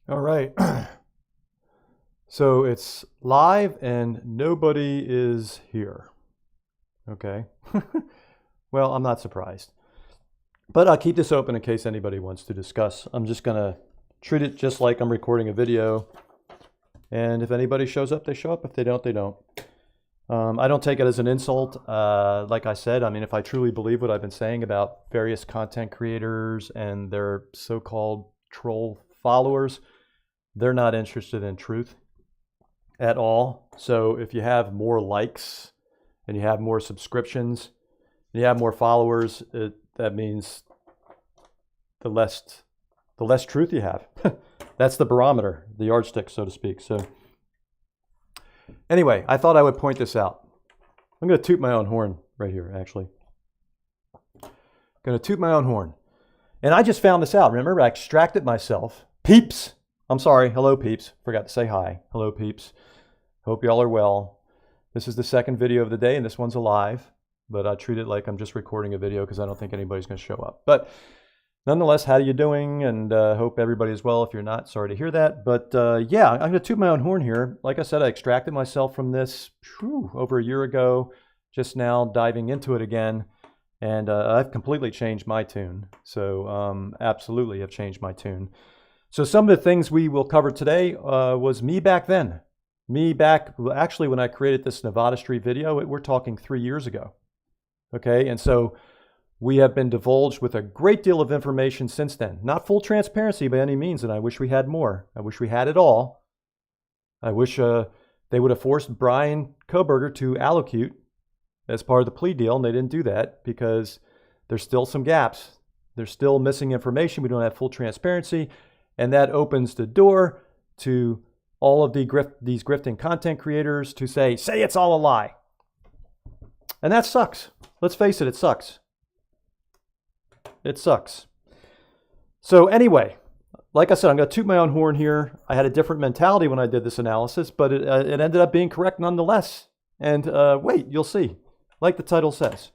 All right. So it's live and nobody is here. Okay. Well, I'm not surprised. But I'll keep this open in case anybody wants to discuss. I'm just going to treat it just like I'm recording a video. And if anybody shows up, they show up. If they don't, they don't. I don't take it as an insult. Like I said, I mean, if I truly believe what I've been saying about various content creators and their so-called troll followers, they're not interested in truth at all. So if you have more likes and you have more subscriptions and you have more followers, that means the less truth you have. That's the barometer, the yardstick, so to speak. So anyway, I thought I would point this out. I'm going to toot my own horn right here, actually. Going to toot my own horn. And I just found this out. Remember, I extracted myself. Peeps. I'm sorry. Hello, peeps. Forgot to say hi. Hello, peeps. Hope y'all are well. This is the second video of the day, and this one's alive. But I treat it like I'm just recording a video because I don't think anybody's going to show up. But nonetheless, how are you doing? And hope everybody is well. If you're not, sorry to hear that. But yeah, I'm going to toot my own horn here. Like I said, I extracted myself from this over a year ago. Just now diving into it again. And I've completely changed my tune. So absolutely have changed my tune. So some of the things we will cover today was me back then. Me back, actually, when I created this Nevada Street video, we're talking 3 years ago. Okay, and so we have been divulged with a great deal of information since then. Not full transparency by any means, and I wish we had more. I wish we had it all. I wish they would have forced Brian Kohberger to allocute as part of the plea deal, and they didn't do that because there's still some gaps. There's still missing information. We don't have full transparency, and that opens the door to all of these grifting content creators to say it's all a lie. And that sucks. Let's face it, it sucks. It sucks. So anyway, like I said, I'm going to toot my own horn here. I had a different mentality when I did this analysis, but it ended up being correct nonetheless. And wait, you'll see. Like the title says.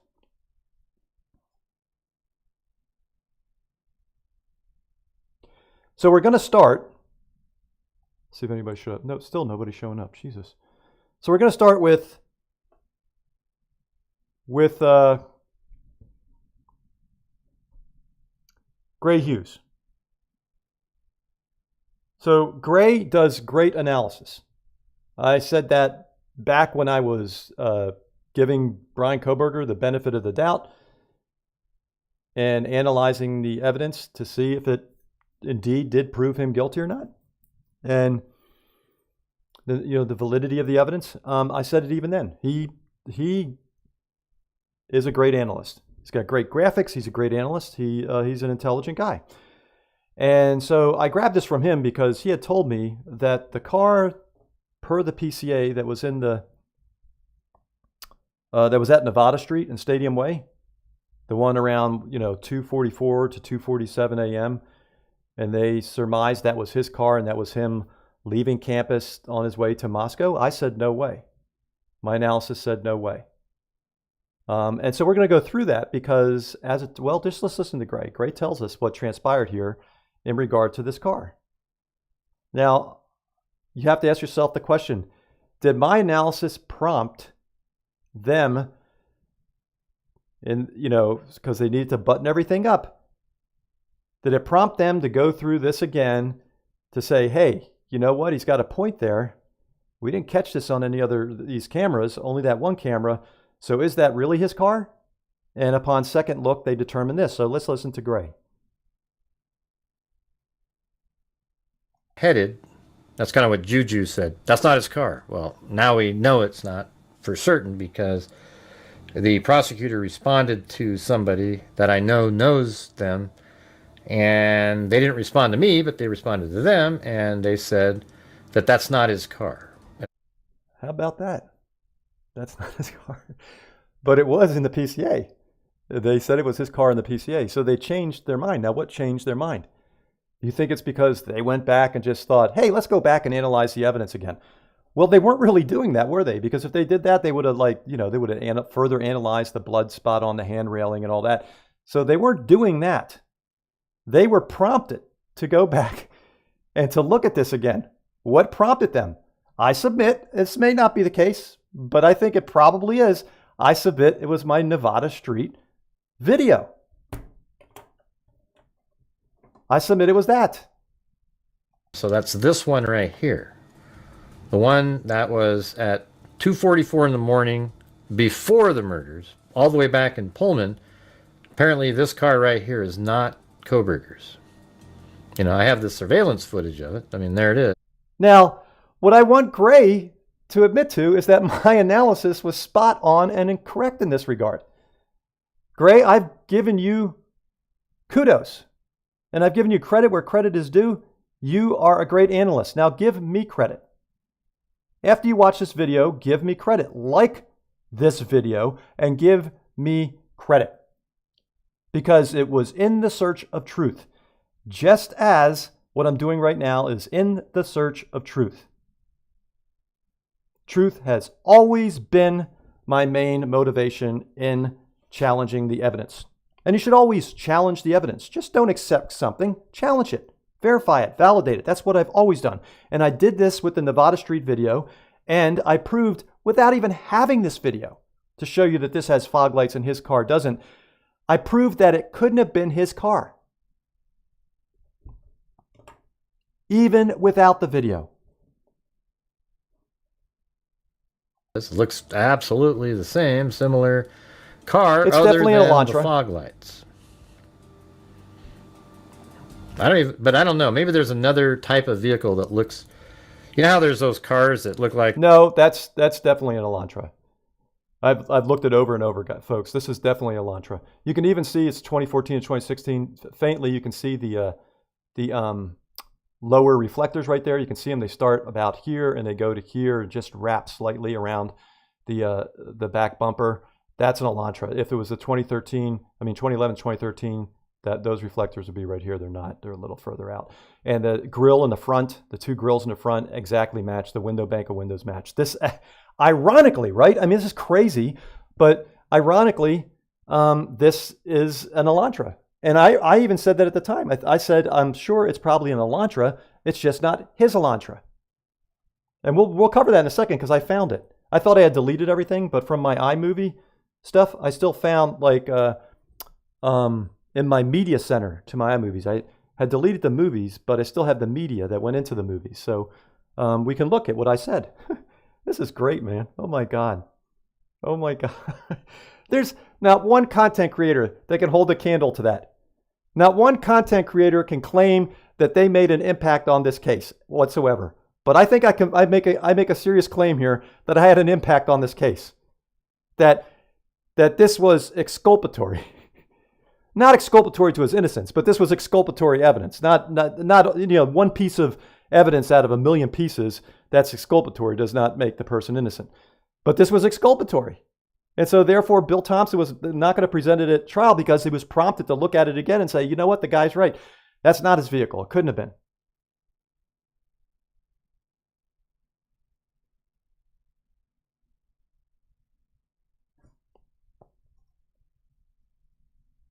So we're going to start. See if anybody showed up. No, still nobody showing up. Jesus. So we're going to start with Gray Hughes. So Gray does great analysis. I said that back when I was giving Brian Kohberger the benefit of the doubt and analyzing the evidence to see if it indeed did prove him guilty or not. And the validity of the evidence. I said it even then. He is a great analyst. He's got great graphics. He's a great analyst. He's an intelligent guy. And so I grabbed this from him because he had told me that the car, per the PCA, that was at Nevada Street and Stadium Way, the one around 2:44 to 2:47 a.m. And they surmised that was his car and that was him leaving campus on his way to Moscow. I said no way. My analysis said no way. And so we're going to go through that because just let's listen to Gray. Gray tells us what transpired here in regard to this car. Now, you have to ask yourself the question, did my analysis prompt them because they needed to button everything up? Did it prompt them to go through this again to say, hey, you know what? He's got a point there. We didn't catch this on any other these cameras, only that one camera. So is that really his car? And upon second look, they determined this. So let's listen to Gray. Headed. That's kind of what Juju said. That's not his car. Well, now we know it's not for certain because the prosecutor responded to somebody that I know knows them, and they didn't respond to me, but they responded to them, and they said that that's not his car. How about that? That's not his car. But it was in the PCA. They said it was his car in the PCA. So they changed their mind. Now, what changed their mind? You think it's because they went back and just thought, hey, let's go back and analyze the evidence again. Well, they weren't really doing that, were they? Because if they did that, they would have they would have further analyzed the blood spot on the hand railing and all that. So they weren't doing that. They were prompted to go back and to look at this again. What prompted them? I submit, this may not be the case, but I think it probably is. I submit it was my Nevada Street video. I submit it was that. So that's this one right here. The one that was at 2:44 in the morning before the murders, all the way back in Pullman. Apparently this car right here is not Kohberger's. You know, I have the surveillance footage of it. I mean, there it is. Now, what I want Gray to admit to is that my analysis was spot on and incorrect in this regard. Gray, I've given you kudos, and I've given you credit where credit is due. You are a great analyst. Now give me credit. After you watch this video, give me credit. Like this video and give me credit. Because it was in the search of truth. Just as what I'm doing right now is in the search of truth. Truth has always been my main motivation in challenging the evidence. And you should always challenge the evidence. Just don't accept something, challenge it. Verify it, validate it. That's what I've always done. And I did this with the Nevada Street video, and I proved without even having this video to show you that this has fog lights and his car doesn't. I proved that it couldn't have been his car. Even without the video. This looks absolutely the same, similar car, It's other definitely than an Elantra. the fog lights. I don't know. Maybe there's another type of vehicle that looks. You know how there's those cars that look like. No, that's definitely an Elantra. I've looked it over and over, folks. This is definitely an Elantra. You can even see it's 2014 and 2016. Faintly, you can see the lower reflectors right there. You can see them. They start about here and they go to here, just wrap slightly around the back bumper. That's an Elantra. If it was the 2011, 2013. Those reflectors would be right here. They're not. They're a little further out. And the grill in the front, the two grills in the front exactly match. The window bank of windows match. This, ironically, right? I mean, this is crazy, but ironically, this is an Elantra. And I even said that at the time. I said, I'm sure it's probably an Elantra. It's just not his Elantra. And we'll cover that in a second because I found it. I thought I had deleted everything, but from my iMovie stuff, I still found like in my media center to my iMovies. I had deleted the movies, but I still have the media that went into the movies. So we can look at what I said. This is great, man. Oh my God. Oh my God. There's not one content creator that can hold a candle to that. Not one content creator can claim that they made an impact on this case whatsoever. But I think I make a serious claim here that I had an impact on this case. That this was exculpatory. Not exculpatory to his innocence, but this was exculpatory evidence. Not one piece of evidence out of a million pieces that's exculpatory does not make the person innocent. But this was exculpatory. And so therefore, Bill Thompson was not going to present it at trial because he was prompted to look at it again and say, you know what, the guy's right. That's not his vehicle. It couldn't have been.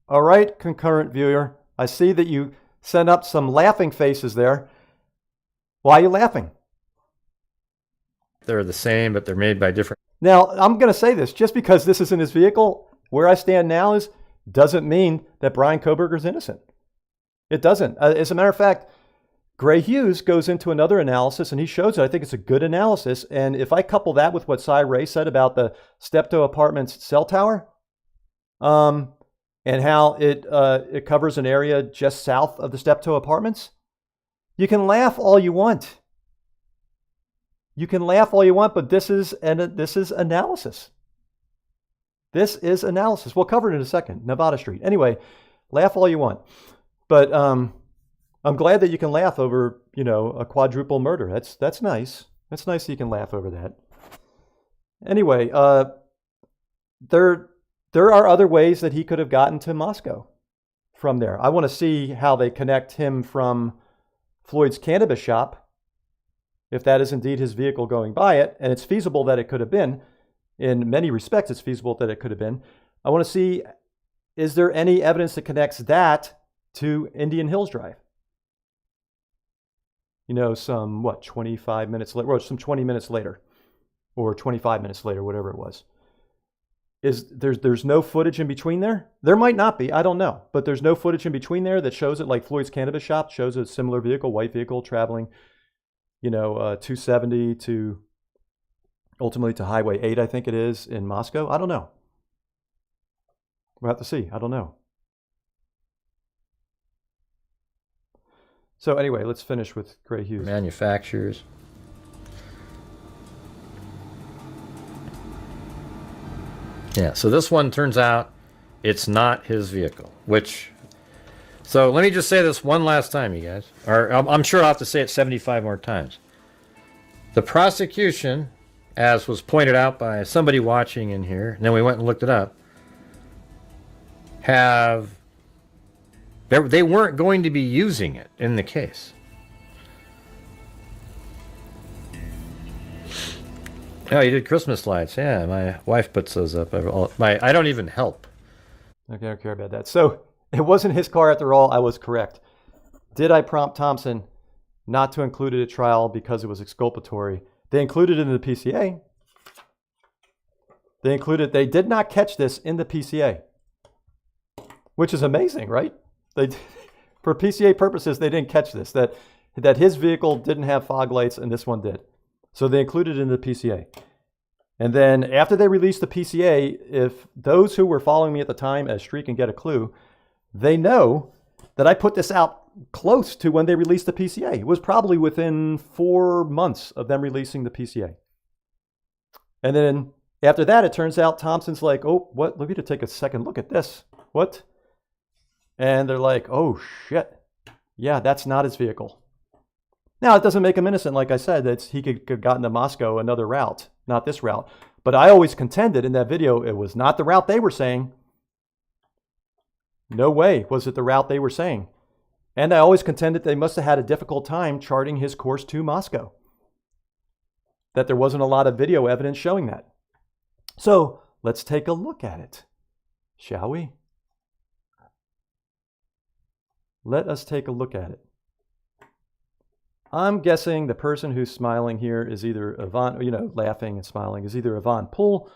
All right, concurrent viewer, I see that you sent up some laughing faces there. Why are you laughing? They're the same, but they're made by different. Now, I'm going to say this. Just because this is in his vehicle, where I stand now doesn't mean that Brian Kohberger is innocent. It doesn't. As a matter of fact, Gray Hughes goes into another analysis, and he shows it. I think it's a good analysis. And if I couple that with what Cy Ray said about the Steptoe Apartments cell tower, and how it covers an area just south of the Steptoe Apartments, you can laugh all you want. You can laugh all you want, but this is analysis. This is analysis. We'll cover it in a second. Nevada Street. Anyway, laugh all you want, but I'm glad that you can laugh over a quadruple murder. That's nice. That's nice that you can laugh over that. Anyway, there are other ways that he could have gotten to Moscow from there. I want to see how they connect him from Floyd's cannabis shop, if that is indeed his vehicle going by it, and it's feasible that it could have been. In many respects, it's feasible that it could have been. I want to see, is there any evidence that connects that to Indian Hills Drive? you know, some, 25 minutes later, or some 20 minutes later, or 25 minutes later, whatever it was. There's no footage in between there? There might not be, I don't know. But there's no footage in between there that shows it, like Floyd's Cannabis Shop shows a similar vehicle, white vehicle, traveling, you know, 270 to, ultimately to Highway 8, I think it is, in Moscow. I don't know. We'll have to see. I don't know. So anyway, let's finish with Gray Hughes. Manufacturers. Yeah, so this one turns out it's not his vehicle, so let me just say this one last time, you guys. Or I'm sure I'll have to say it 75 more times. The prosecution, as was pointed out by somebody watching in here, and then we went and looked it up, they weren't going to be using it in the case. Oh, you did Christmas lights. Yeah, my wife puts those up. I don't even help. Okay, I don't care about that. So it wasn't his car after all. I was correct. Did I prompt Thompson not to include it at trial because it was exculpatory? They included it in the PCA. They did not catch this in the PCA, which is amazing, right? For PCA purposes, they didn't catch this, that his vehicle didn't have fog lights and this one did. So they included it in the PCA. And then after they released the PCA, if those who were following me at the time as Streak and Get a Clue, they know that I put this out close to when they released the PCA. It was probably within 4 months of them releasing the PCA. And then after that, it turns out Thompson's like, oh, what? Let me to take a second look at this. What? And they're like, oh, shit. Yeah, that's not his vehicle. Now, it doesn't make him innocent, like I said, that he could have gotten to Moscow another route, not this route. But I always contended in that video it was not the route they were saying. No way was it the route they were saying. And I always contended they must have had a difficult time charting his course to Moscow. That there wasn't a lot of video evidence showing that. So let's take a look at it, shall we? Let us take a look at it. I'm guessing the person who's smiling here is either Yvonne, laughing and smiling, is either Yvonne Poole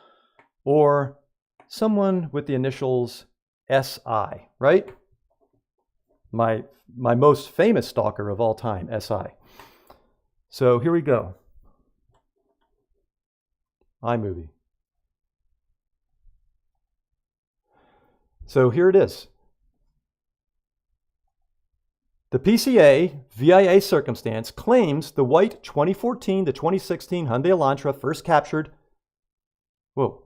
or someone with the initials SI, right? My most famous stalker of all time, SI. So here we go. iMovie. So here it is. The PCA VIA circumstance claims the white 2014 to 2016 Hyundai Elantra first captured. Whoa.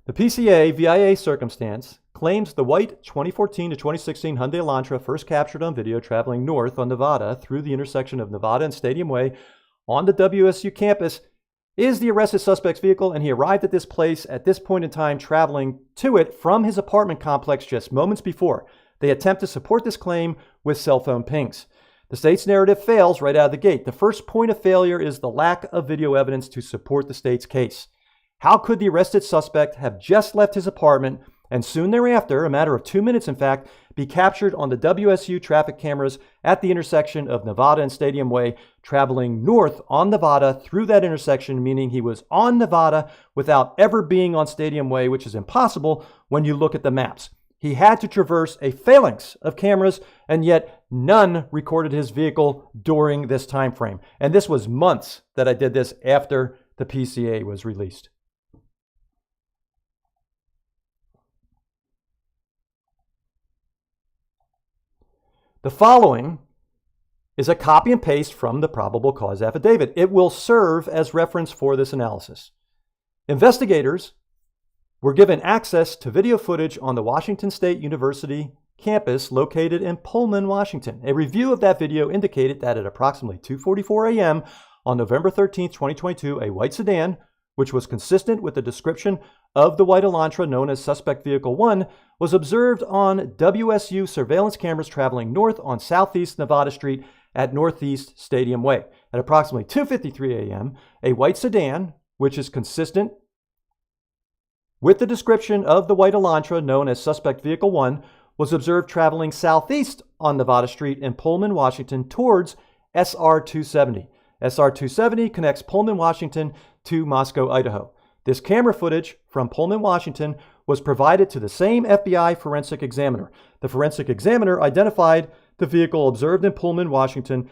The PCA VIA circumstance claims the white 2014 to 2016 Hyundai Elantra first captured on video traveling north on Nevada through the intersection of Nevada and Stadium Way on the WSU campus is the arrested suspect's vehicle, and he arrived at this place at this point in time traveling to it from his apartment complex just moments before. They attempt to support this claim with cell phone pings. The state's narrative fails right out of the gate. The first point of failure is the lack of video evidence to support the state's case. How could the arrested suspect have just left his apartment and soon thereafter, a matter of 2 minutes in fact, be captured on the WSU traffic cameras at the intersection of Nevada and Stadium Way, traveling north on Nevada through that intersection, meaning he was on Nevada without ever being on Stadium Way, which is impossible when you look at the maps. He had to traverse a phalanx of cameras, and yet none recorded his vehicle during this time frame. And this was months that I did this after the PCA was released. The following is a copy and paste from the probable cause affidavit. It will serve as reference for this analysis. Investigators were given access to video footage on the Washington State University campus located in Pullman, Washington. A review of that video indicated that at approximately 2:44 a.m. on November 13, 2022, a white sedan, which was consistent with the description of the white Elantra known as Suspect Vehicle 1, was observed on WSU surveillance cameras traveling north on Southeast Nevada Street at Northeast Stadium Way. At approximately 2:53 a.m., a white sedan, which is consistent with the description of the white Elantra known as Suspect Vehicle 1, was observed traveling southeast on Nevada Street in Pullman, Washington towards SR 270. SR 270 connects Pullman, Washington to Moscow, Idaho. This camera footage from Pullman, Washington was provided to the same FBI forensic examiner. The forensic examiner identified the vehicle observed in Pullman, Washington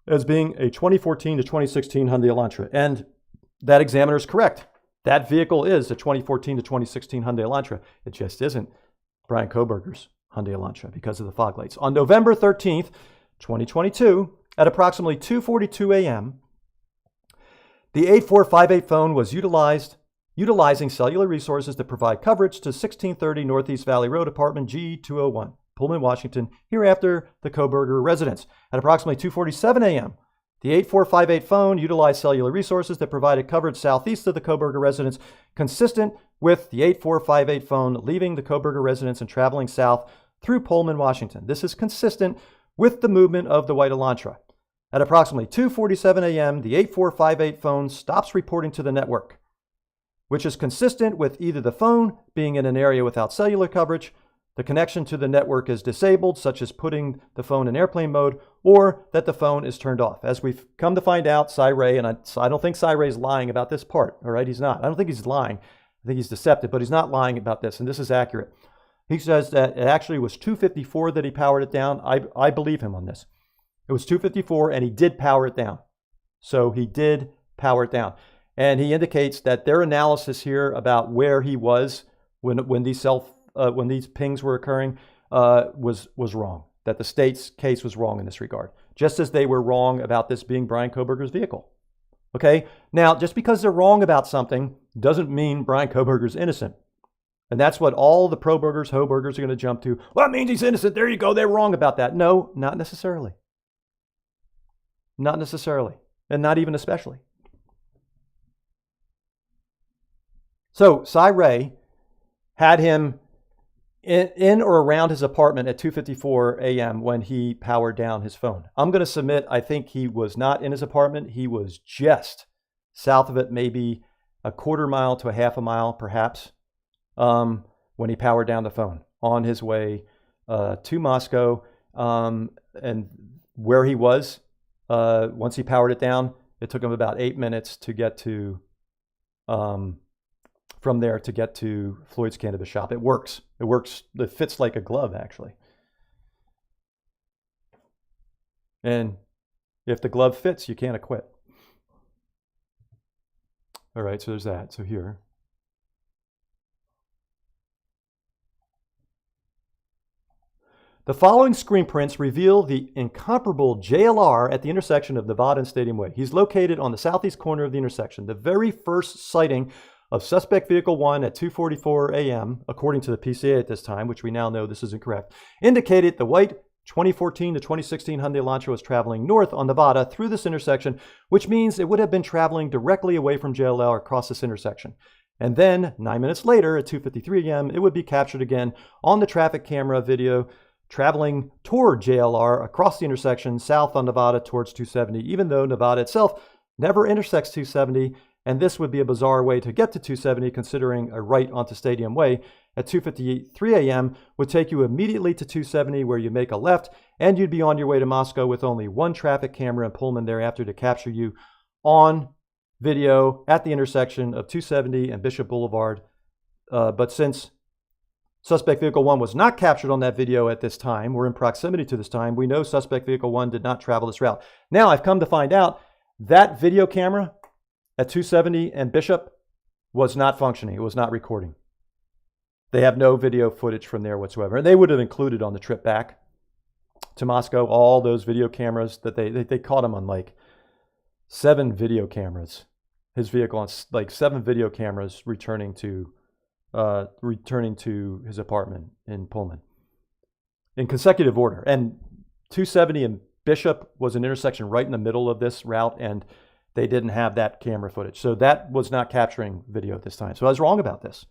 as being a 2014 to 2016 Hyundai Elantra. And that examiner is correct. That vehicle is a 2014 to 2016 Hyundai Elantra. It just isn't Brian Kohberger's Hyundai Elantra because of the fog lights. On November 13th, 2022, at approximately 2:42 a.m., the 8458 phone was utilizing cellular resources to provide coverage to 1630 Northeast Valley Road, apartment G201, Pullman, Washington, hereafter the Kohberger residence. At approximately 2:47 a.m., the 8458 phone utilized cellular resources that provided coverage southeast of the Kohberger residence, consistent with the 8458 phone leaving the Kohberger residence and traveling south through Pullman, Washington. This is consistent with the movement of the white Elantra. At approximately 2:47 a.m., the 8458 phone stops reporting to the network, which is consistent with either the phone being in an area without cellular coverage, the connection to the network is disabled, such as putting the phone in airplane mode, or that the phone is turned off. As we've come to find out, Cy Ray, and I don't think Cy Ray's lying about this part, all right? He's not. I don't think he's lying. I think he's deceptive, but he's not lying about this, and this is accurate. He says that it actually was 2:54 that he powered it down. I believe him on this. It was 2:54, and he did power it down. So he did power it down. And he indicates that their analysis here about where he was when these pings were occurring was wrong. That the state's case was wrong in this regard, just as they were wrong about this being Brian Kohberger's vehicle. Okay, now just because they're wrong about something doesn't mean Brian Kohberger's innocent. And that's what all the pro-burgers, ho-burgers are going to jump to. Well, it means he's innocent. There you go. They're wrong about that. No, not necessarily. Not necessarily. And not even especially. So Cy Ray had him in or around his apartment at 2:54 a.m. when he powered down his phone. I'm going to submit, I think he was not in his apartment. He was just south of it, maybe a quarter mile to a half a mile, perhaps, when he powered down the phone on his way to Moscow. And where he was, once he powered it down, it took him about 8 minutes to get to, from there to get to Floyd's Cannabis Shop. It works. It works. It fits like a glove, actually. And if the glove fits, you can't acquit. All right, so there's that. So here. The following screen prints reveal the incomparable JLR at the intersection of Nevada and Stadium Way. He's located on the southeast corner of the intersection. The very first sighting of Suspect Vehicle 1 at 2:44 a.m., according to the PCA at this time, which we now know this is incorrect, indicated the white 2014 to 2016 Hyundai Elantra was traveling north on Nevada through this intersection, which means it would have been traveling directly away from JLR across this intersection. And then 9 minutes later at 2:53 a.m., it would be captured again on the traffic camera video traveling toward JLR across the intersection south on Nevada towards 270, even though Nevada itself never intersects 270. And this would be a bizarre way to get to 270, considering a right onto Stadium Way at 2:53 a.m. would take you immediately to 270, where you make a left, and you'd be on your way to Moscow with only one traffic camera in Pullman thereafter to capture you on video at the intersection of 270 and Bishop Boulevard. But since Suspect Vehicle 1 was not captured on that video at this time, or in proximity to this time, we know Suspect Vehicle 1 did not travel this route. Now, I've come to find out that video camera at 270 and Bishop was not functioning. It was not recording. They have no video footage from there whatsoever. And they would have included on the trip back to Moscow all those video cameras that they caught him on like 7 video cameras. His vehicle on like 7 video cameras returning to his apartment in Pullman in consecutive order. And 270 and Bishop was an intersection right in the middle of this route, and they didn't have that camera footage. So that was not capturing video at this time. So I was wrong about this.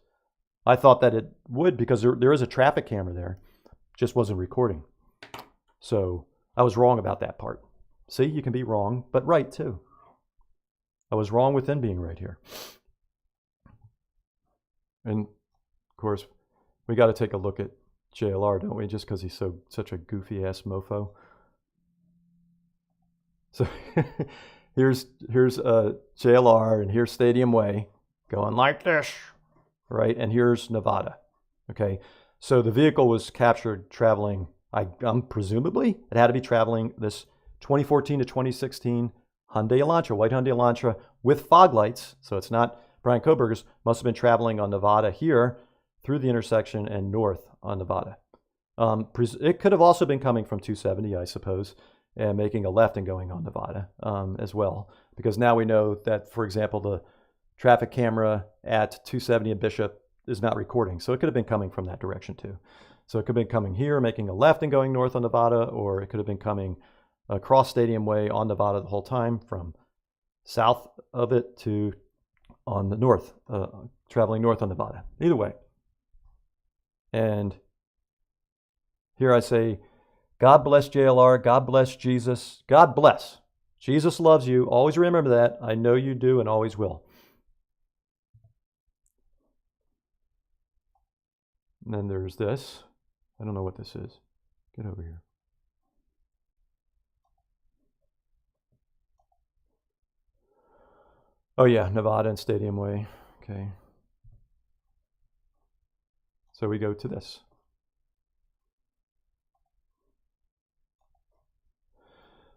I thought that it would, because there is a traffic camera there, just wasn't recording. So I was wrong about that part. See, you can be wrong, but right too. I was wrong within being right here. And of course, we got to take a look at JLR, don't we? Just because he's such a goofy ass mofo. So here's JLR, and here's Stadium Way going like this, right? And here's Nevada. Okay, so the vehicle was captured traveling. I'm presumably it had to be traveling this 2014 to 2016 Hyundai Elantra, white Hyundai Elantra with fog lights. So it's not Brian Kohberger's. Must have been traveling on Nevada here through the intersection and north on Nevada. It could have also been coming from 270, I suppose, and making a left and going on Nevada as well. Because now we know that, for example, the traffic camera at 270 and Bishop is not recording. So it could have been coming from that direction too. So it could have been coming here, making a left and going north on Nevada, or it could have been coming across Stadium Way on Nevada the whole time from south of it to on the north, traveling north on Nevada. Either way. And here I say, God bless JLR, God bless Jesus, God bless. Jesus loves you. Always remember that. I know you do and always will. And then there's this. I don't know what this is. Get over here. Oh yeah, Nevada and Stadium Way. Okay. So we go to this.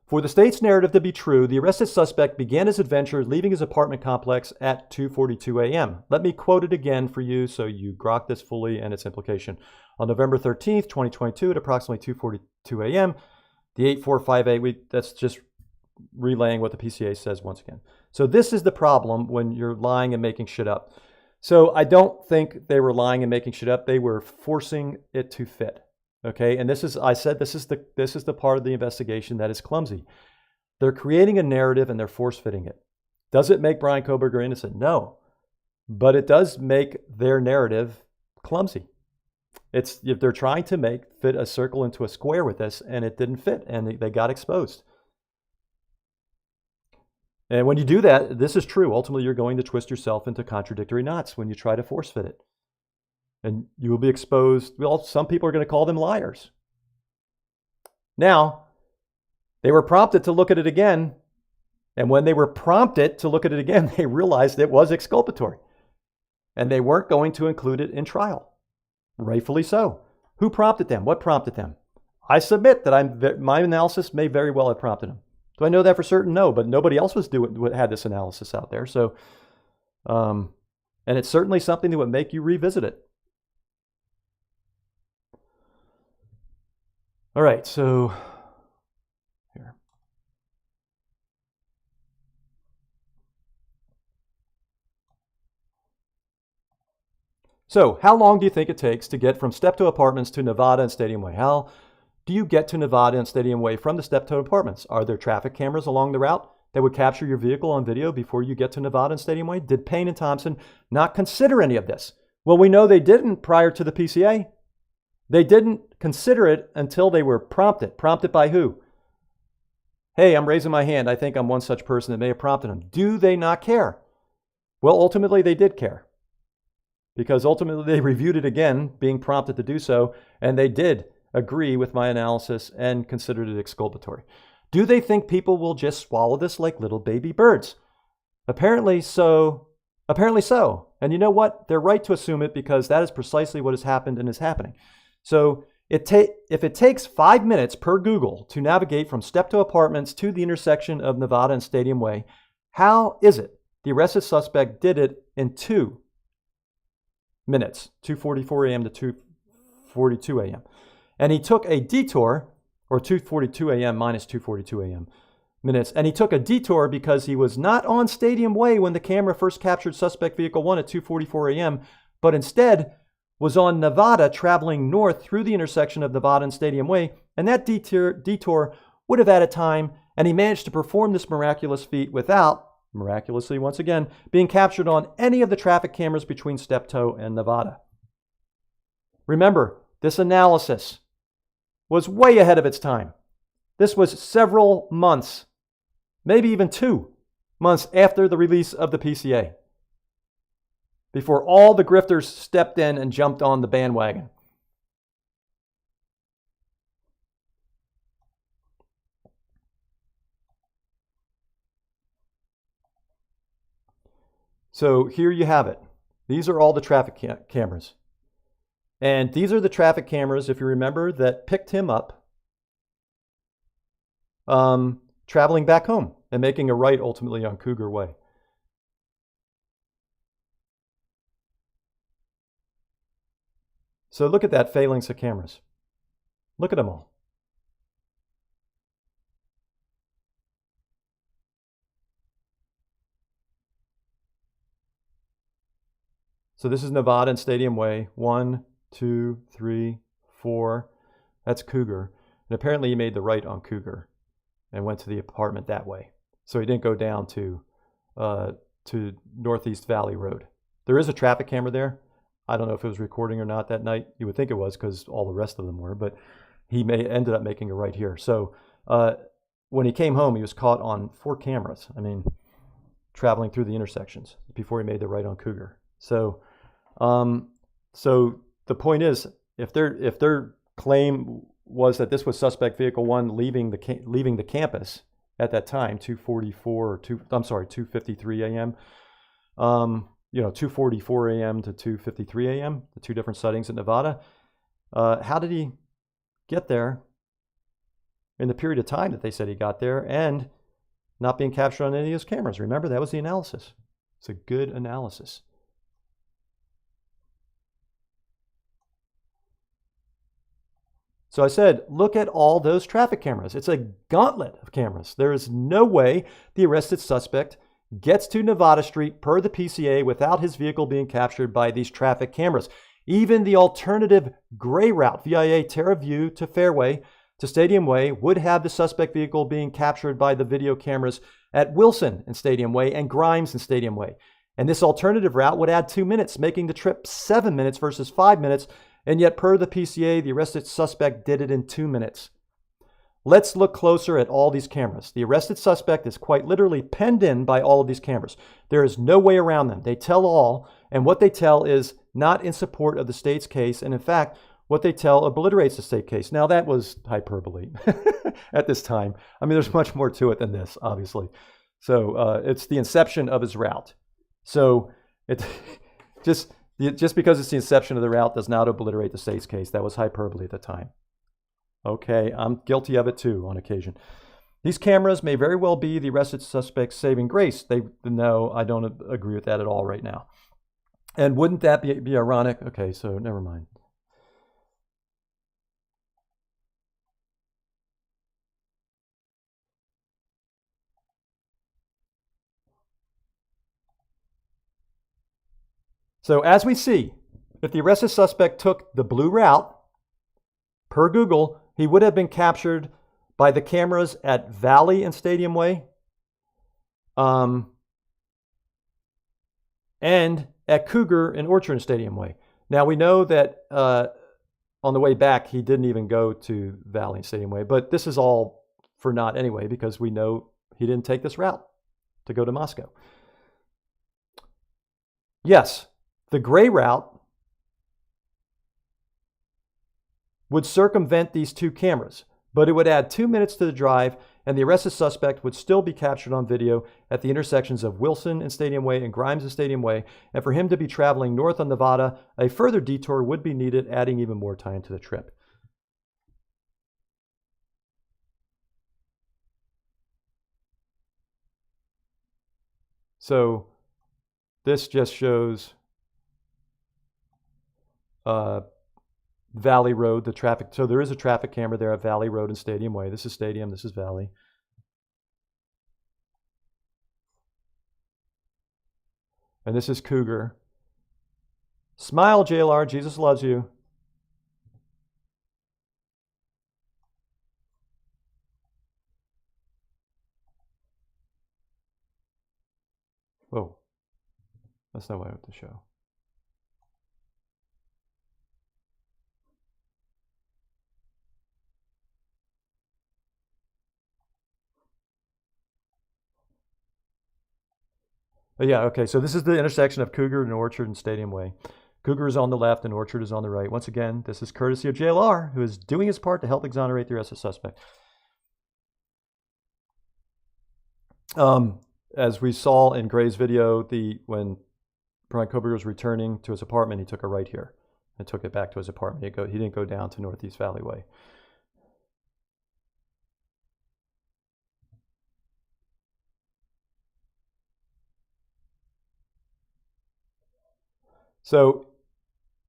For the state's narrative to be true, the arrested suspect began his adventure leaving his apartment complex at 2:42 a.m. Let me quote it again for you so you grok this fully and its implication. On November 13th, 2022 at approximately 2:42 a.m., the 8458, that's just relaying what the PCA says once again. So this is the problem when you're lying and making shit up. So I don't think they were lying and making shit up. They were forcing it to fit. Okay, and this is the part of the investigation that is clumsy. They're creating a narrative and they're force fitting it. Does it make Brian Kohberger innocent? No, but it does make their narrative clumsy. If they're trying to fit a circle into a square with this, and it didn't fit, and they got exposed. And when you do that, this is true. Ultimately, you're going to twist yourself into contradictory knots when you try to force fit it. And you will be exposed. Well, some people are going to call them liars. Now, they were prompted to look at it again. And when they were prompted to look at it again, they realized it was exculpatory. And they weren't going to include it in trial. Rightfully so. Who prompted them? What prompted them? I submit that my analysis may very well have prompted them. Do I know that for certain? No, but nobody else had this analysis out there. So, and it's certainly something that would make you revisit it. All right, so here. So how long do you think it takes to get from Steptoe Apartments to Nevada and Stadium Way? How do you get to Nevada and Stadium Way from the Steptoe Apartments? Are there traffic cameras along the route that would capture your vehicle on video before you get to Nevada and Stadium Way? Did Payne and Thompson not consider any of this? Well, we know they didn't prior to the PCA. They didn't consider it until they were prompted. Prompted by who? Hey, I'm raising my hand. I think I'm one such person that may have prompted them. Do they not care? Well, ultimately they did care. Because ultimately they reviewed it again, being prompted to do so, and they did agree with my analysis and considered it exculpatory. Do they think people will just swallow this like little baby birds? Apparently so. And you know what? They're right to assume it because that is precisely what has happened and is happening. So if it takes 5 minutes per Google to navigate from Steptoe Apartments to the intersection of Nevada and Stadium Way, how is it the arrested suspect did it in 2 minutes, 2:44 a.m. to 2:42 a.m.? And he took a detour, or 2:42 a.m. minus 2:42 a.m. minutes, and he took a detour because he was not on Stadium Way when the camera first captured suspect vehicle 1 at 2:44 a.m., but instead was on Nevada traveling north through the intersection of Nevada and Stadium Way, and that detour would have added time, and he managed to perform this miraculous feat without, miraculously once again, being captured on any of the traffic cameras between Steptoe and Nevada. Remember, this analysis was way ahead of its time. This was several months, maybe even 2 months after the release of the PCA, before all the grifters stepped in and jumped on the bandwagon. So here you have it. These are all the traffic cameras. And these are the traffic cameras, if you remember, that picked him up traveling back home and making a right ultimately on Cougar Way. So look at that phalanx of cameras. Look at them all. So this is Nevada and Stadium Way. 1, 2, 3, 4. That's Cougar. And apparently he made the right on Cougar and went to the apartment that way. So he didn't go down to Northeast Valley Road. There is a traffic camera there. I don't know if it was recording or not that night. You would think it was because all the rest of them were, but he ended up making a right here. So when he came home, he was caught on 4 cameras. I mean, traveling through the intersections before he made the right on Cougar. So the point is, if their claim was that this was suspect vehicle 1 leaving the campus at that time, 2:53 a.m. 2:44 a.m. to 2:53 a.m. the 2 different sightings in Nevada. How did he get there in the period of time that they said he got there and not being captured on any of his cameras? Remember, that was the analysis. It's a good analysis. So I said, look at all those traffic cameras. It's a gauntlet of cameras. There is no way the arrested suspect gets to Nevada Street per the PCA without his vehicle being captured by these traffic cameras. Even the alternative gray route, VIA Terra View to Fairway to Stadium Way, would have the suspect vehicle being captured by the video cameras at Wilson and Stadium Way and Grimes and Stadium Way. And this alternative route would add 2 minutes, making the trip 7 minutes versus 5 minutes. And yet, per the PCA, the arrested suspect did it in 2 minutes. Let's look closer at all these cameras. The arrested suspect is quite literally penned in by all of these cameras. There is no way around them. They tell all, and what they tell is not in support of the state's case. And in fact, what they tell obliterates the state case. Now, that was hyperbole at this time. I mean, there's much more to it than this, obviously. So it's the inception of his route. So it just because it's the inception of the route does not obliterate the state's case. That was hyperbole at the time. Okay, I'm guilty of it too on occasion. These cameras may very well be the arrested suspect's saving grace. No, I don't agree with that at all right now. And wouldn't that be ironic? Okay, so never mind. So as we see, if the arrested suspect took the blue route, per Google, he would have been captured by the cameras at Valley and Stadium Way, and at Cougar and Orchard and Stadium Way. Now we know that on the way back, he didn't even go to Valley and Stadium Way, but this is all for naught anyway, because we know he didn't take this route to go to Moscow. Yes, the gray route would circumvent these 2 cameras, but it would add 2 minutes to the drive, and the arrested suspect would still be captured on video at the intersections of Wilson and Stadium Way and Grimes and Stadium Way. And for him to be traveling north on Nevada, a further detour would be needed, adding even more time to the trip. So this just shows Valley Road, the traffic. So there is a traffic camera there at Valley Road and Stadium Way. This is Stadium, this is Valley. And this is Cougar. Smile, JLR, Jesus loves you. Whoa, that's not what I have to show. Yeah, okay, so this is the intersection of Cougar and Orchard and Stadium Way. Cougar is on the left and Orchard is on the right. Once again, this is courtesy of JLR, who is doing his part to help exonerate the arrested suspect. As we saw in Gray's video, when Brian Kohberger was returning to his apartment, he took a right here and took it back to his apartment. He didn't go down to Northeast Valley Way. So,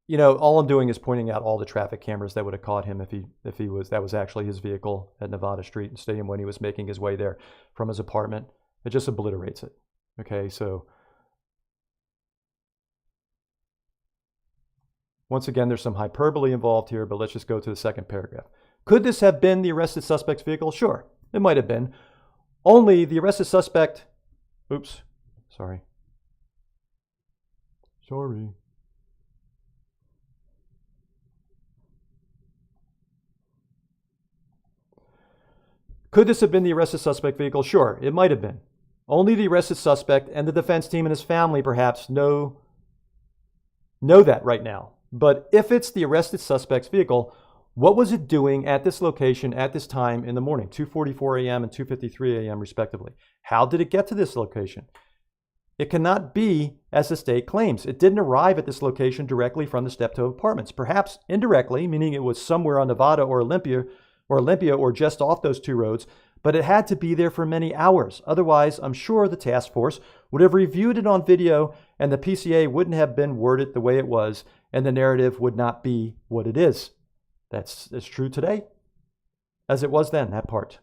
you know, all I'm doing is pointing out all the traffic cameras that would have caught him if that was actually his vehicle at Nevada Street and Stadium when he was making his way there from his apartment. It just obliterates it. Okay, so once again, there's some hyperbole involved here, but let's just go to the second paragraph. Could this have been the arrested suspect's vehicle? Sure, it might have been. Only the arrested suspect, sorry. Could this have been the arrested suspect vehicle? Sure, it might have been. Only the arrested suspect and the defense team and his family perhaps know that right now. But if it's the arrested suspect's vehicle, what was it doing at this location at this time in the morning, 2:44 a.m. and 2:53 a.m. respectively? How did it get to this location? It cannot be as the state claims. It didn't arrive at this location directly from the Steptoe Apartments. Perhaps indirectly, meaning it was somewhere on Nevada or Olympia or just off those two roads, but it had to be there for many hours. Otherwise, I'm sure the task force would have reviewed it on video and the PCA wouldn't have been worded the way it was and the narrative would not be what it is. That's as true today as it was then, that part.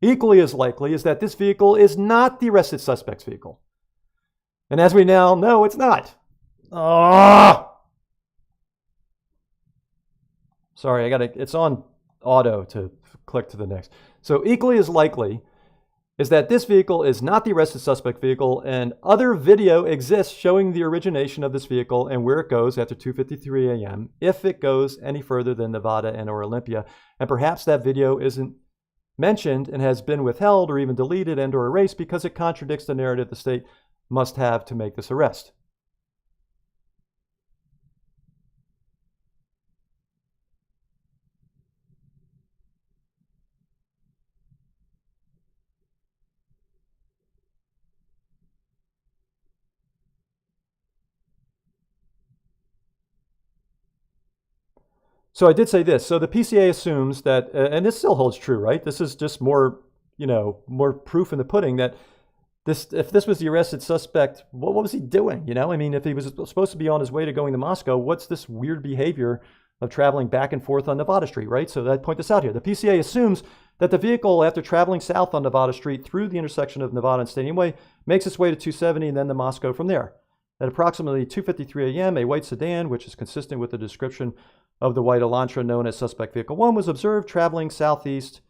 Equally as likely is that this vehicle is not the arrested suspect's vehicle. And as we now know, it's not. Sorry, it's on auto to click to the next. So equally as likely is that this vehicle is not the arrested suspect vehicle and other video exists showing the origination of this vehicle and where it goes after 2:53 a.m. if it goes any further than Nevada and or Olympia. And perhaps that video isn't mentioned and has been withheld or even deleted and or erased because it contradicts the narrative the state must have to make this arrest. So I did say this. So the PCA assumes that, and this still holds true, right? This is just more proof in the pudding that if this was the arrested suspect, what was he doing? I mean, if he was supposed to be on his way to going to Moscow, what's this weird behavior of traveling back and forth on Nevada Street, right? So I point this out here. The PCA assumes that the vehicle, after traveling south on Nevada Street through the intersection of Nevada and Stadium Way, makes its way to 270 and then to Moscow from there. At approximately 2:53 a.m., a white sedan, which is consistent with the description of the white Elantra known as suspect vehicle 1, was observed traveling southeast.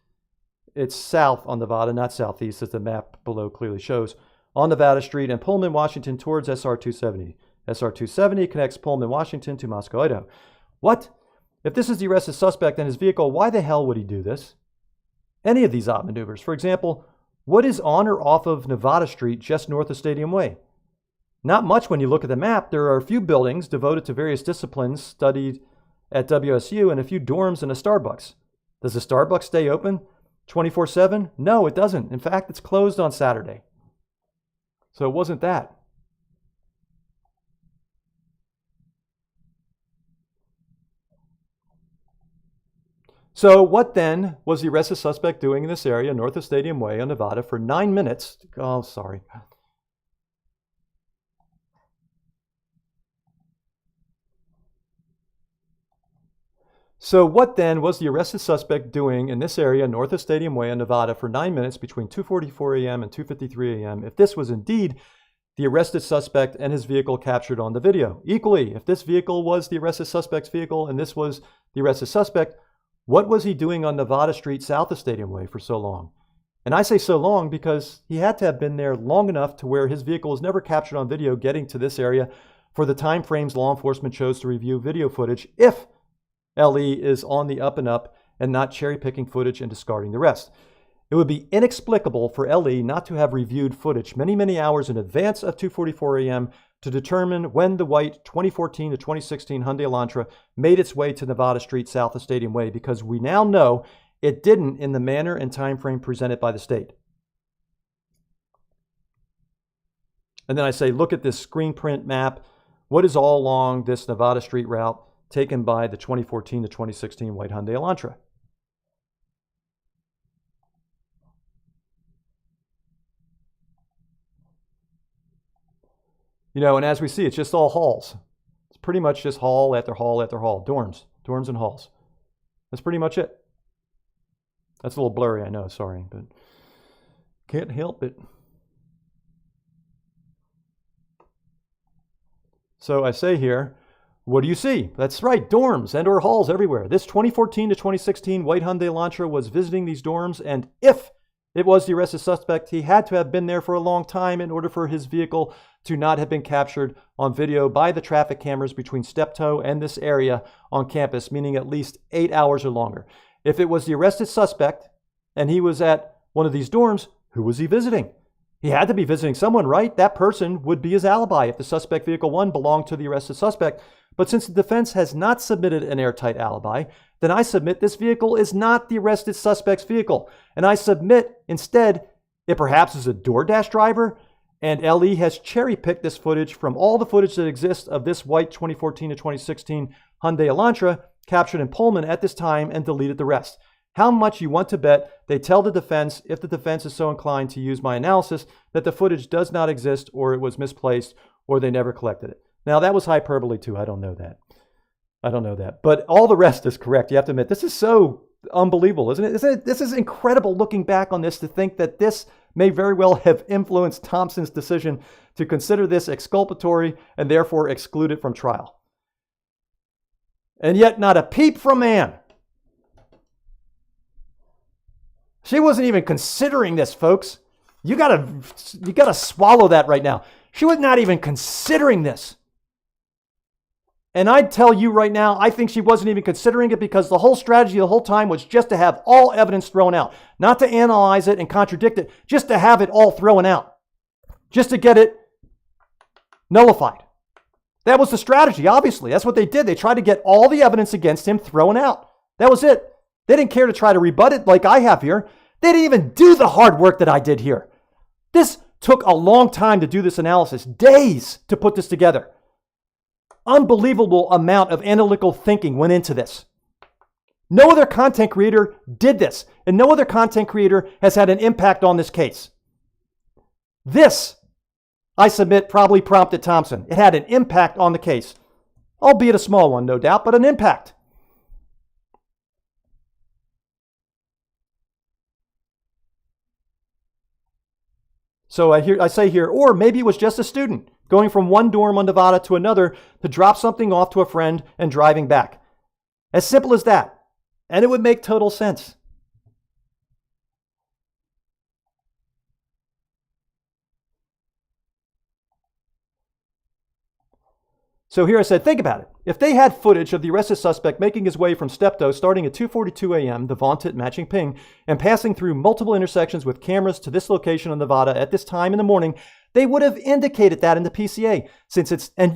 It's south on Nevada, not southeast, as the map below clearly shows, on Nevada Street and Pullman, Washington, towards SR 270. SR 270 connects Pullman, Washington to Moscow, Idaho. What? If this is the arrested suspect and his vehicle, why the hell would he do this? Any of these odd maneuvers. For example, what is on or off of Nevada Street just north of Stadium Way? Not much when you look at the map. There are a few buildings devoted to various disciplines studied at WSU and a few dorms and a Starbucks. Does the Starbucks stay open 24/7? No, it doesn't. In fact, it's closed on Saturday. So it wasn't that. So what then was the arrested suspect doing in this area north of Stadium Way on Nevada for 9 minutes? Oh, sorry. So what then was the arrested suspect doing in this area north of Stadium Way in Nevada for 9 minutes between 2:44 a.m. and 2:53 a.m. if this was indeed the arrested suspect and his vehicle captured on the video? Equally, if this vehicle was the arrested suspect's vehicle and this was the arrested suspect, what was he doing on Nevada Street south of Stadium Way for so long? And I say so long because he had to have been there long enough to where his vehicle was never captured on video getting to this area for the time frames law enforcement chose to review video footage if LE is on the up and up and not cherry-picking footage and discarding the rest. It would be inexplicable for LE not to have reviewed footage many, many hours in advance of 2:44 a.m. to determine when the white 2014 to 2016 Hyundai Elantra made its way to Nevada Street south of Stadium Way, because we now know it didn't in the manner and time frame presented by the state. And then I say, look at this screen print map. What is all along this Nevada Street route taken by the 2014 to 2016 white Hyundai Elantra? You know, and as we see, it's just all halls. It's pretty much just hall after hall after hall. Dorms and halls. That's pretty much it. That's a little blurry, I know, sorry, but can't help it. So I say here, what do you see? That's right, dorms and or halls everywhere. This 2014 to 2016 white Hyundai Elantra was visiting these dorms, and if it was the arrested suspect, he had to have been there for a long time in order for his vehicle to not have been captured on video by the traffic cameras between Steptoe and this area on campus, meaning at least 8 hours or longer. If it was the arrested suspect and he was at one of these dorms, who was he visiting? He had to be visiting someone, right? That person would be his alibi if the suspect vehicle 1 belonged to the arrested suspect. But since the defense has not submitted an airtight alibi, then I submit this vehicle is not the arrested suspect's vehicle. And I submit instead it perhaps is a DoorDash driver, and LE has cherry-picked this footage from all the footage that exists of this white 2014 to 2016 Hyundai Elantra captured in Pullman at this time and deleted the rest. How much you want to bet they tell the defense, if the defense is so inclined to use my analysis, that the footage does not exist or it was misplaced or they never collected it. Now that was hyperbole too. I don't know that. But all the rest is correct. You have to admit, this is so unbelievable, isn't it? This is incredible looking back on this, to think that this may very well have influenced Thompson's decision to consider this exculpatory and therefore exclude it from trial. And yet not a peep from Ann. She wasn't even considering this, folks. You gotta swallow that right now. She was not even considering this. And I'd tell you right now, I think she wasn't even considering it, because the whole strategy the whole time was just to have all evidence thrown out. Not to analyze it and contradict it, just to have it all thrown out. Just to get it nullified. That was the strategy, obviously. That's what they did. They tried to get all the evidence against him thrown out. That was it. They didn't care to try to rebut it like I have here. They didn't even do the hard work that I did here. This took a long time to do this analysis, days to put this together. Unbelievable amount of analytical thinking went into this. No other content creator did this, and no other content creator has had an impact on this case. This, I submit, probably prompted Thompson. It had an impact on the case, albeit a small one, no doubt, but an impact. So I say here, or maybe it was just a student going from one dorm on Nevada to another to drop something off to a friend and driving back. As simple as that. And it would make total sense. So here I said, think about it. If they had footage of the arrested suspect making his way from Steptoe starting at 2:42 a.m., the vaunted matching ping, and passing through multiple intersections with cameras to this location in Nevada at this time in the morning, they would have indicated that in the PCA. Since it's, and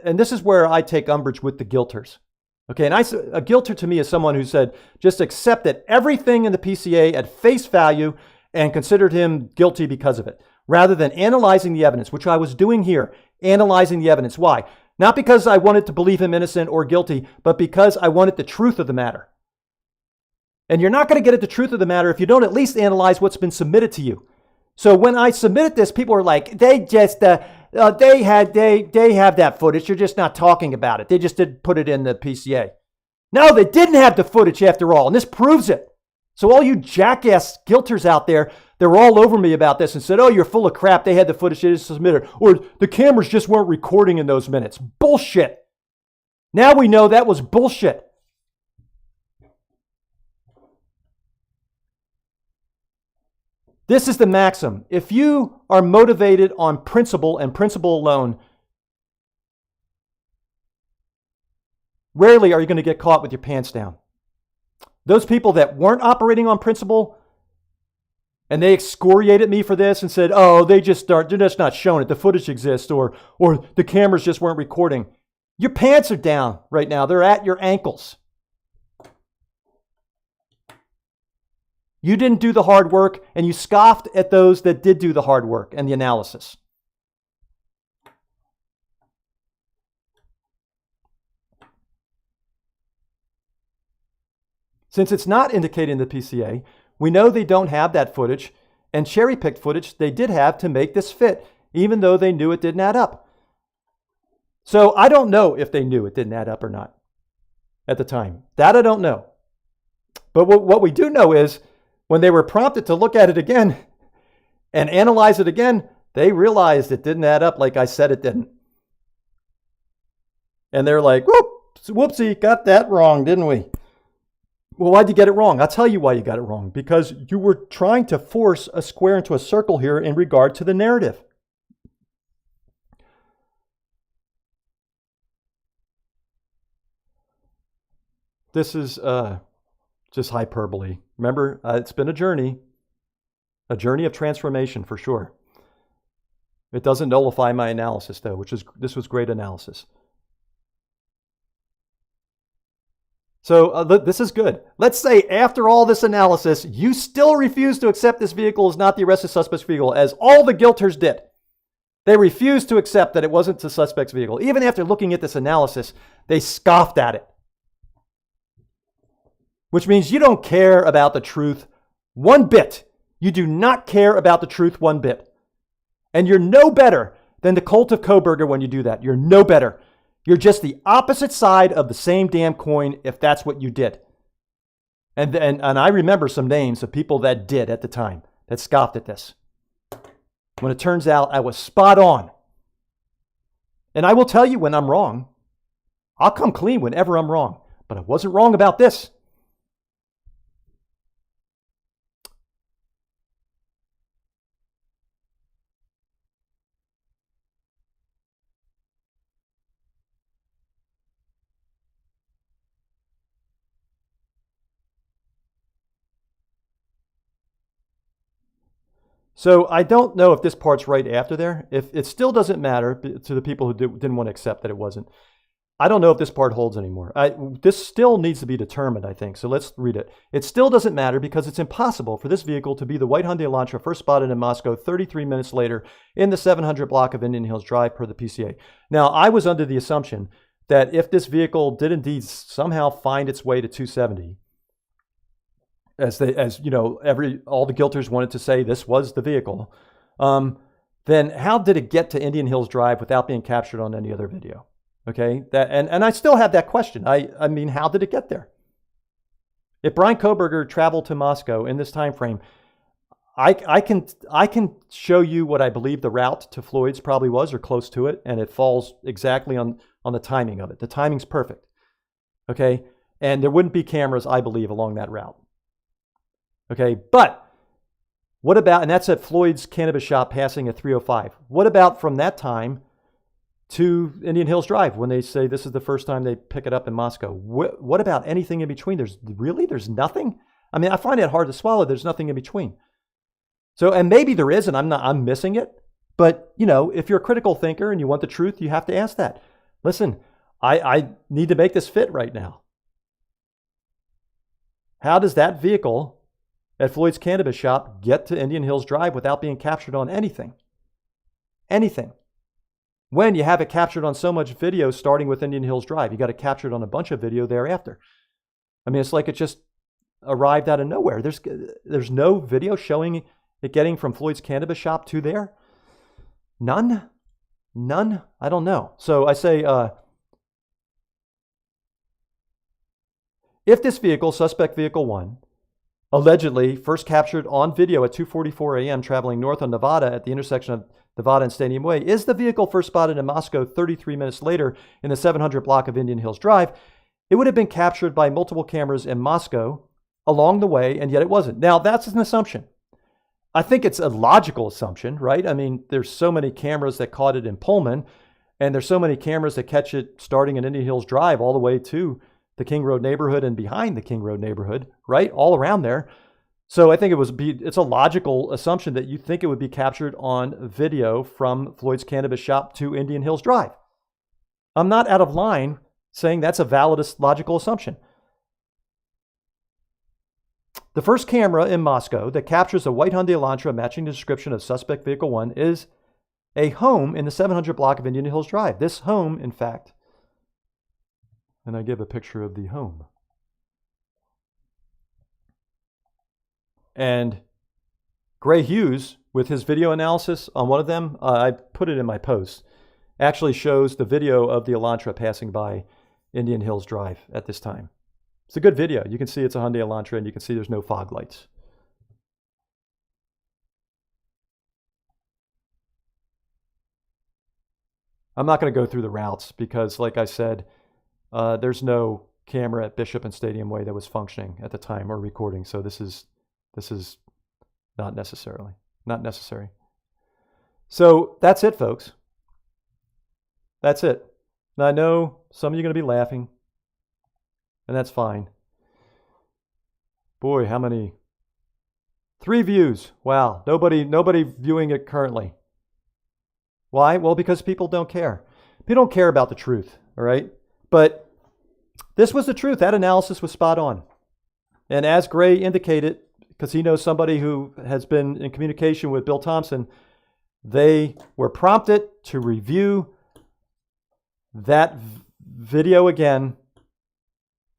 this is where I take umbrage with the guilters. Okay, and a guilter to me is someone who said, just accepted everything in the PCA at face value and considered him guilty because of it, rather than analyzing the evidence, which I was doing here, analyzing the evidence. Why? Not because I wanted to believe him innocent or guilty, but because I wanted the truth of the matter. And you're not going to get at the truth of the matter if you don't at least analyze what's been submitted to you. So when I submitted this, people were like, they have that footage. You're just not talking about it. They just didn't put it in the PCA. No, they didn't have the footage after all, and this proves it. So all you jackass guilters out there, they were all over me about this and said, oh, you're full of crap. They had the footage, they just submitted. Or the cameras just weren't recording in those minutes. Bullshit. Now we know that was bullshit. This is the maxim. If you are motivated on principle and principle alone, rarely are you going to get caught with your pants down. Those people that weren't operating on principle and they excoriated me for this and said, oh, they're just not showing it. The footage exists or the cameras just weren't recording. Your pants are down right now. They're at your ankles. You didn't do the hard work, and you scoffed at those that did do the hard work and the analysis. Since it's not indicated in the PCA, we know they don't have that footage, and cherry-picked footage they did have to make this fit, even though they knew it didn't add up. So I don't know if they knew it didn't add up or not at the time. That I don't know. But what we do know is when they were prompted to look at it again and analyze it again, they realized it didn't add up like I said it didn't. And they're like, whoopsie, got that wrong, didn't we? Well, why'd you get it wrong? I'll tell you why you got it wrong. Because you were trying to force a square into a circle here in regard to the narrative. This is just hyperbole. Remember, it's been a journey of transformation for sure. It doesn't nullify my analysis though, this was great analysis. So this is good. Let's say after all this analysis, you still refuse to accept this vehicle is not the arrested suspect's vehicle, as all the guilters did. They refused to accept that it wasn't the suspect's vehicle. Even after looking at this analysis, they scoffed at it. Which means you don't care about the truth one bit. You do not care about the truth one bit. And you're no better than the cult of Kohberger when you do that. You're no better. You're just the opposite side of the same damn coin if that's what you did. And I remember some names of people that did at the time, that scoffed at this. When it turns out I was spot on. And I will tell you when I'm wrong. I'll come clean whenever I'm wrong. But I wasn't wrong about this. So I don't know if this part's right after there. If it still doesn't matter to the people who didn't want to accept that it wasn't. I don't know if this part holds anymore. This still needs to be determined, I think. So let's read it. It still doesn't matter because it's impossible for this vehicle to be the white Hyundai Elantra first spotted in Moscow 33 minutes later in the 700 block of Indian Hills Drive per the PCA. Now, I was under the assumption that if this vehicle did indeed somehow find its way to 270, as you know, all the guilters wanted to say this was the vehicle, then how did it get to Indian Hills Drive without being captured on any other video? Okay, and I still have that question. I mean, how did it get there? If Brian Kohberger traveled to Moscow in this time frame, I can show you what I believe the route to Floyd's probably was, or close to it, and it falls exactly on the timing of it. The timing's perfect. Okay, and there wouldn't be cameras, I believe, along that route. Okay, but what about, and that's at Floyd's cannabis shop passing at 305. What about from that time to Indian Hills Drive when they say this is the first time they pick it up in Moscow? What about anything in between? There's nothing? I mean, I find it hard to swallow. There's nothing in between. So, and maybe there is, and I'm missing it. But, you know, if you're a critical thinker and you want the truth, you have to ask that. Listen, I need to make this fit right now. How does that vehicle at Floyd's cannabis shop get to Indian Hills Drive without being captured on anything? Anything. When you have it captured on so much video starting with Indian Hills Drive, you got it captured on a bunch of video thereafter. I mean, it's like it just arrived out of nowhere. There's no video showing it getting from Floyd's cannabis shop to there. None? I don't know. So I say, if this vehicle, suspect vehicle 1, allegedly first captured on video at 2:44 a.m. traveling north on Nevada at the intersection of Nevada and Stadium Way, is the vehicle first spotted in Moscow 33 minutes later in the 700 block of Indian Hills Drive, it would have been captured by multiple cameras in Moscow along the way, and yet it wasn't. Now, that's an assumption. I think it's a logical assumption, right? I mean, there's so many cameras that caught it in Pullman, and there's so many cameras that catch it starting in Indian Hills Drive all the way to the King Road neighborhood and behind the King Road neighborhood, right? All around there. So I think it's a logical assumption that you think it would be captured on video from Floyd's Cannabis Shop to Indian Hills Drive. I'm not out of line saying that's a valid logical assumption. The first camera in Moscow that captures a white Hyundai Elantra matching the description of suspect vehicle 1 is a home in the 700 block of Indian Hills Drive. This home, in fact, and I give a picture of the home. And Gray Hughes, with his video analysis on one of them, I put it in my post, actually shows the video of the Elantra passing by Indian Hills Drive at this time. It's a good video. You can see it's a Hyundai Elantra and you can see there's no fog lights. I'm not going to go through the routes because, like I said, there's no camera at Bishop and Stadium Way that was functioning at the time or recording. So this is not necessary. So that's it, folks. That's it. Now I know some of you are going to be laughing, and that's fine. Boy, how many? 3 views. Wow. Nobody viewing it currently. Why? Well, because people don't care. People don't care about the truth, all right? But this was the truth. That analysis was spot on. And as Gray indicated, because he knows somebody who has been in communication with Bill Thompson, they were prompted to review that video again,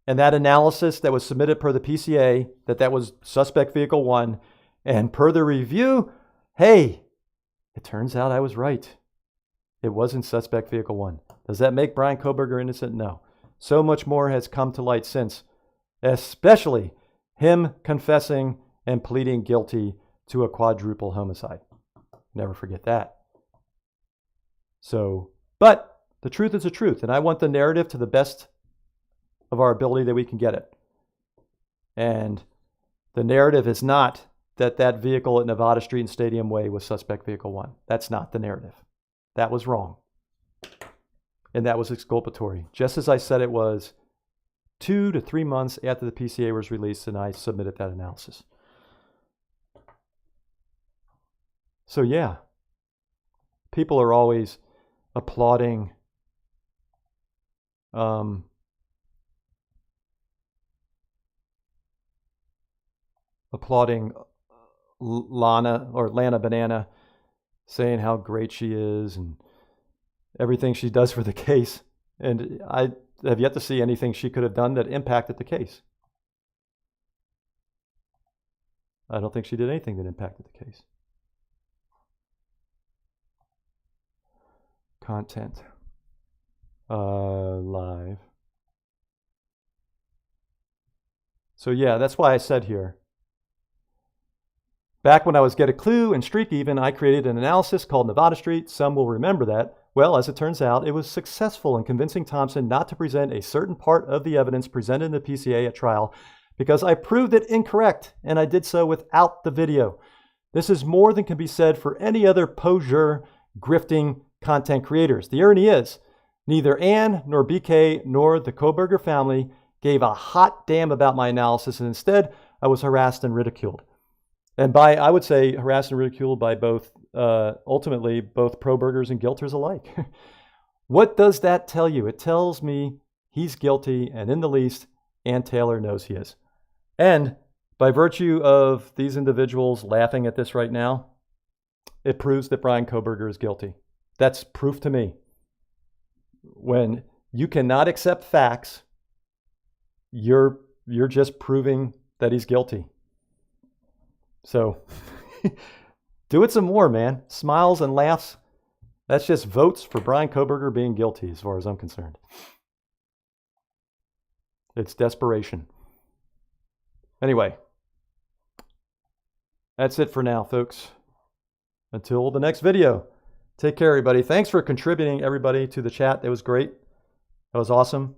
and that analysis that was submitted per the PCA, that was suspect vehicle 1, and per the review, hey, it turns out I was right. It wasn't suspect vehicle 1. Does that make Brian Kohberger innocent? No. So much more has come to light since, especially him confessing and pleading guilty to a quadruple homicide. Never forget that. So, but the truth is the truth, and I want the narrative to the best of our ability that we can get it. And the narrative is not that that vehicle at Nevada Street and Stadium Way was suspect vehicle 1. That's not the narrative. That was wrong. And that was exculpatory. Just as I said it was 2 to 3 months after the PCA was released and I submitted that analysis. So yeah, people are always applauding Lana Banana, saying how great she is and everything she does for the case. And I have yet to see anything she could have done that impacted the case. I don't think she did anything that impacted the case. Content. Live. So yeah, that's why I said here, back when I was Get a Clue and Streak Even, I created an analysis called Nevada Street. Some will remember that. Well, as it turns out, it was successful in convincing Thompson not to present a certain part of the evidence presented in the PCA at trial because I proved it incorrect, and I did so without the video. This is more than can be said for any other poseur grifting content creators. The irony is, neither Ann nor BK nor the Kohberger family gave a hot damn about my analysis, and instead I was harassed and ridiculed. And by, I would say, harassed and ridiculed by both, ultimately, both pro-burgers and guilters alike. What does that tell you? It tells me he's guilty, and in the least, Ann Taylor knows he is. And by virtue of these individuals laughing at this right now, it proves that Brian Kohberger is guilty. That's proof to me. When you cannot accept facts, you're just proving that he's guilty. So do it some more, man. Smiles and laughs. That's just votes for Brian Kohberger being guilty as far as I'm concerned. It's desperation. Anyway, that's it for now, folks. Until the next video. Take care, everybody. Thanks for contributing, everybody, to the chat. That was great. That was awesome.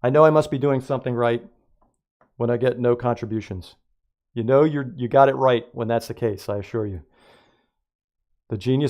I know I must be doing something right when I get no contributions. You know you got it right when that's the case, I assure you. The genius